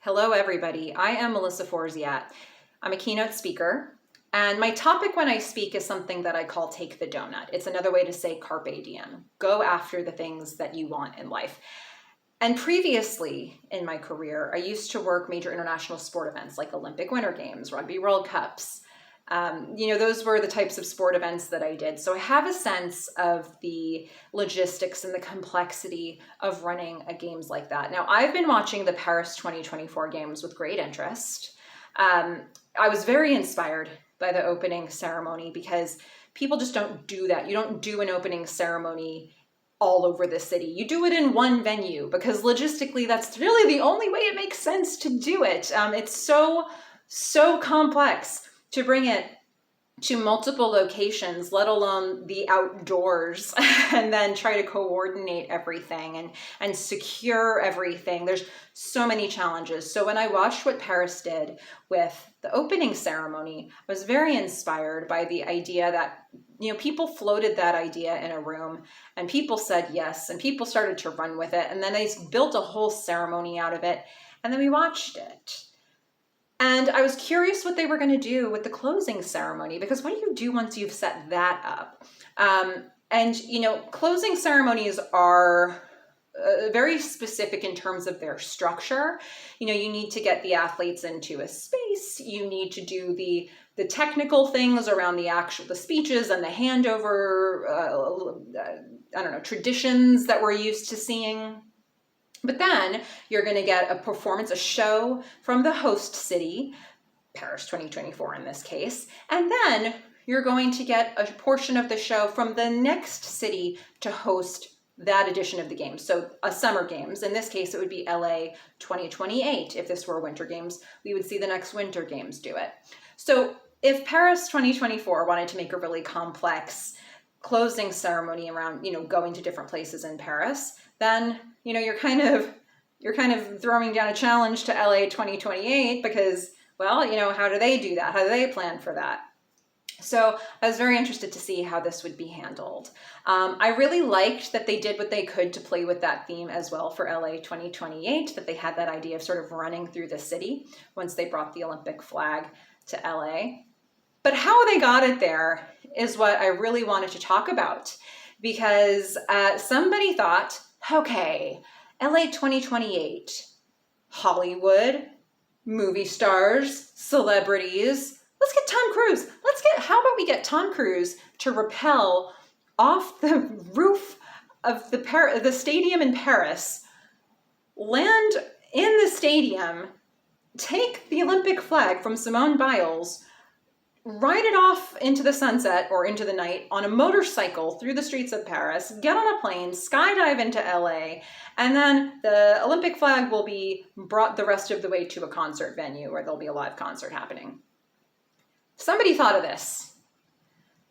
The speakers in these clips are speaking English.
Hello, everybody. I am Melissa Forziat. I'm a keynote speaker, and my topic when I speak is something that I call take the donut. It's another way to say carpe diem. Go after the things that you want in life. And previously in my career, I used to work major international sport events like Olympic Winter Games, Rugby World Cups. Those were the types of sport events that I did. So I have a sense of the logistics and the complexity of running a games like that. Now, I've been watching the Paris 2024 games with great interest. I was very inspired by the opening ceremony because people just don't do that. You don't do an opening ceremony all over the city. You do it in one venue because logistically, that's really the only way it makes sense to do it. It's so complex to bring it to multiple locations, let alone the outdoors, and then try to coordinate everything and secure everything. There's so many challenges. So when I watched what Paris did with the opening ceremony, I was very inspired by the idea that, people floated that idea in a room and people said yes, and people started to run with it. And then they built a whole ceremony out of it. And then we watched it. And I was curious what they were going to do with the closing ceremony, because what do you do once you've set that up? Closing ceremonies are very specific in terms of their structure. You need to get the athletes into a space. You need to do the technical things around the speeches and the handover, traditions that we're used to seeing. But then you're going to get a performance, a show from the host city, Paris 2024 in this case, and then you're going to get a portion of the show from the next city to host that edition of the games. So a summer games, in this case, it would be LA 2028. If this were winter games, we would see the next winter games do it. So if Paris 2024 wanted to make a really complex closing ceremony around, going to different places in Paris, then, you're kind of throwing down a challenge to LA 2028 because, how do they do that? How do they plan for that? So I was very interested to see how this would be handled. I really liked that they did what they could to play with that theme as well for LA 2028, that they had that idea of sort of running through the city once they brought the Olympic flag to LA. But how they got it there is what I really wanted to talk about, because somebody thought, okay, LA 2028, Hollywood, movie stars, celebrities, let's get Tom Cruise. How about we get Tom Cruise to rappel off the roof of the stadium in Paris, land in the stadium, take the Olympic flag from Simone Biles, ride it off into the sunset or into the night on a motorcycle through the streets of Paris, get on a plane, skydive into LA, and then the Olympic flag will be brought the rest of the way to a concert venue where there'll be a live concert happening. Somebody thought of this.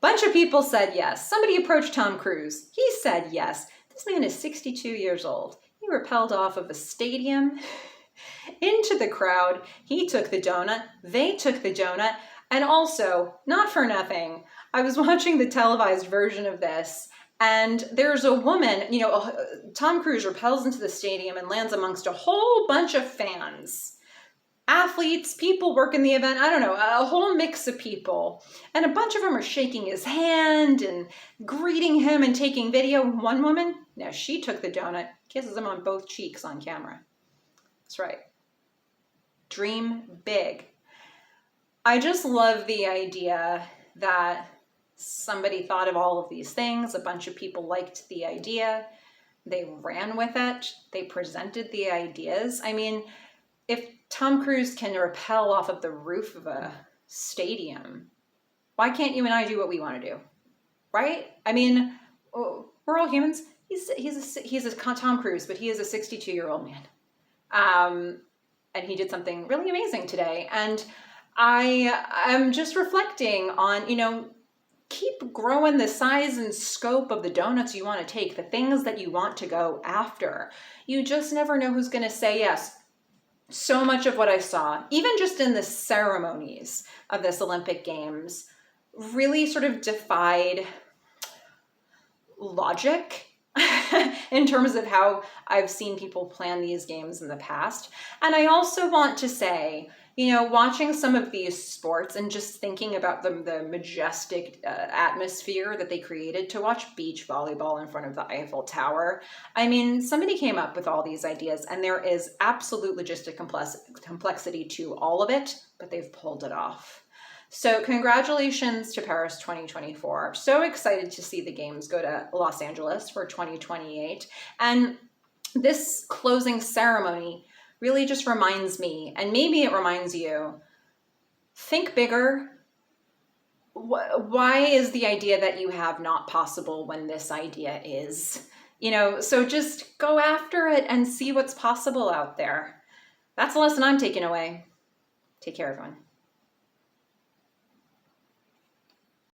Bunch of people said yes. Somebody approached Tom Cruise. He said yes. This man is 62 years old. He rappelled off of a stadium into the crowd. He took the donut. They took the donut. And also, not for nothing, I was watching the televised version of this, and there's a woman, Tom Cruise rappels into the stadium and lands amongst a whole bunch of fans, athletes, people working the event, I don't know, a whole mix of people. And a bunch of them are shaking his hand and greeting him and taking video. One woman, now she took the donut, kisses him on both cheeks on camera. That's right. Dream big. I just love the idea that somebody thought of all of these things. A bunch of people liked the idea. They ran with it. They presented the ideas. I mean, if Tom Cruise can rappel off of the roof of a stadium, why can't you and I do what we want to do? Right? I mean, we're all humans. He's a Tom Cruise, but he is a 62-year-old man. And he did something really amazing today. And I am just reflecting on, keep growing the size and scope of the donuts you want to take, the things that you want to go after. You just never know who's going to say yes. So much of what I saw, even just in the ceremonies of this Olympic Games, really sort of defied logic. in terms of how I've seen people plan these games in the past. And I also want to say, you know, watching some of these sports and just thinking about the majestic atmosphere that they created to watch beach volleyball in front of the Eiffel Tower. I mean, somebody came up with all these ideas, and there is absolute logistic complexity to all of it, but they've pulled it off. So congratulations to Paris 2024. So excited to see the games go to Los Angeles for 2028. And this closing ceremony really just reminds me, and maybe it reminds you, think bigger. Why is the idea that you have not possible when this idea is? You know, so just go after it and see what's possible out there. That's the lesson I'm taking away. Take care, everyone.